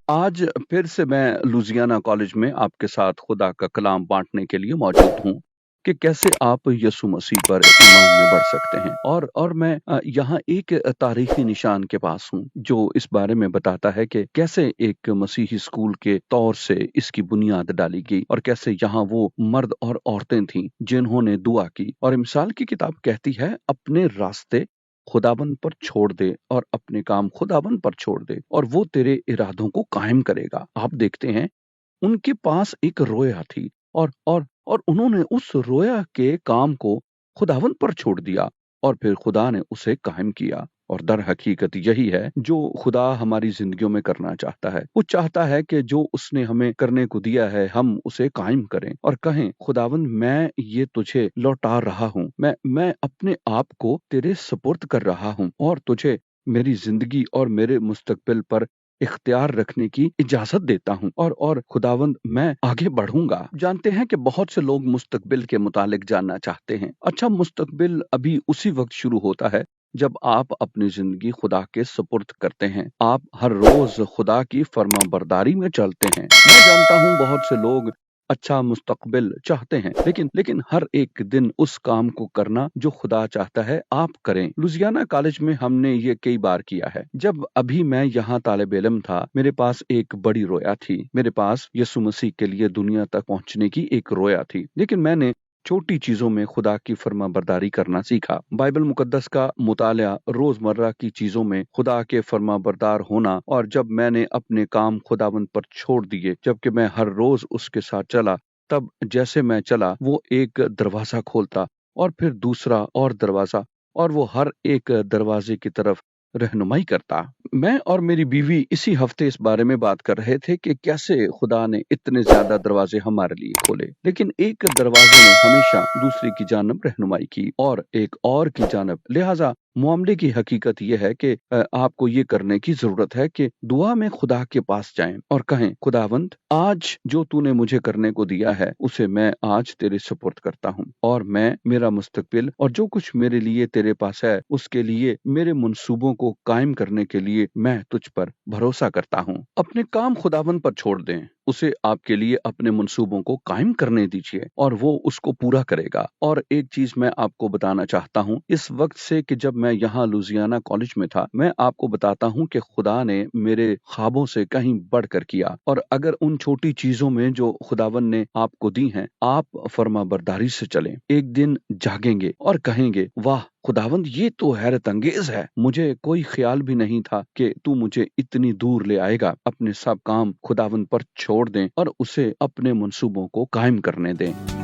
आज फिर से मैं लुजियाना कॉलेज में आपके साथ खुदा का कलाम बाँटने के लिए मौजूद हूँ कि कैसे आप यीशु मसीह पर ईमान में बढ़ सकते हैं। और मैं यहाँ एक तारीखी निशान के पास हूँ, जो इस बारे में बताता है कि कैसे एक मसीही स्कूल के तौर से इसकी बुनियाद डाली गई और कैसे यहाँ वो मर्द और औरतें थीं, जिन्होंने दुआ की। और मिसाल की किताब कहती है, अपने रास्ते खुदाबंद पर छोड़ दे और अपने काम खुदाबंद पर छोड़ दे और वो तेरे इरादों को कायम करेगा। आप देखते हैं, उनके पास एक रोया थी और उन्होंने उस रोया के काम को खुदावंद पर छोड़ दिया और फिर खुदा ने उसे कायम किया। और दर हकीकत यही है जो खुदा हमारी जिंदगियों में करना चाहता है। वो चाहता है कि जो उसने हमें करने को दिया है हम उसे कायम करें और कहें, खुदावंद मैं ये तुझे लौटा रहा हूँ, मैं अपने आप को तेरे सुपुर्द कर रहा हूँ और तुझे मेरी जिंदगी और मेरे मुस्तकबिल पर इख्तियार रखने की इजाजत देता हूँ और खुदावंद मैं आगे बढ़ूंगा। जानते हैं कि बहुत से लोग मुस्तकबिल के मुतालिक जानना चाहते हैं। अच्छा, मुस्तकबिल अभी उसी वक्त शुरू होता है जब आप अपनी जिंदगी खुदा के सुपुर्द करते हैं। आप हर रोज खुदा की फर्माबरदारी में चलते हैं। मैं जानता हूँ बहुत से लोग अच्छा मुस्तकबिल चाहते हैं, लेकिन हर एक दिन उस काम को करना जो खुदा चाहता है आप करें। लुजियाना कॉलेज में हमने ये कई बार किया है। जब अभी मैं यहाँ तालिब इल्म था, मेरे पास एक बड़ी रोया थी। मेरे पास यीशु मसीह के लिए दुनिया तक पहुँचने की एक रोया थी, लेकिन मैंने छोटी चीजों में खुदा की फर्माबरदारी करना सीखा। बाइबल मुकद्दस का मुतालिया, रोजमर्रा की चीजों में खुदा के फर्माबरदार होना, और जब मैंने अपने काम खुदावंद पर छोड़ दिए, जबकि मैं हर रोज उसके साथ चला, तब जैसे मैं चला वो एक दरवाजा खोलता और फिर दूसरा और दरवाजा, और वो हर एक दरवाजे की तरफ रहनुमाई करता। मैं और मेरी बीवी इसी हफ्ते इस बारे में बात कर रहे थे कि कैसे खुदा ने इतने ज्यादा दरवाजे हमारे लिए खोले, लेकिन एक दरवाजे ने हमेशा दूसरे की जानब रहनुमाई की और एक और की जानब। लिहाजा मामले की हकीकत यह है कि आपको ये करने की जरूरत है कि दुआ में खुदा के पास जाएं और कहें, खुदावंद आज जो तूने मुझे करने को दिया है उसे मैं आज तेरे सुपुर्द करता हूँ और मैं मेरा मुस्तकबिल और जो कुछ मेरे लिए तेरे पास है उसके लिए मेरे मंसूबों को कायम करने के लिए मैं तुझ पर भरोसा करता हूँ। अपने काम खुदावंद पर छोड़ दें, उसे आपके लिए अपने मंसूबों को कायम करने दीजिए और वो उसको पूरा करेगा। और एक चीज मैं आपको बताना चाहता हूँ, इस वक्त से कि जब मैं यहाँ लुजियाना कॉलेज में था, मैं आपको बताता हूँ कि खुदा ने मेरे ख्वाबों से कहीं बढ़कर किया। और अगर उन छोटी चीजों में जो खुदावन ने आपको दी हैं, आप फर्माबरदारी से चलें, एक दिन जागेंगे और कहेंगे, वाह खुदावंद ये तो हैरत अंगेज है, मुझे कोई ख्याल भी नहीं था कि तू मुझे इतनी दूर ले आएगा। अपने सब काम खुदावंद पर छोड़ दें और उसे अपने मंसूबों को कायम करने दें।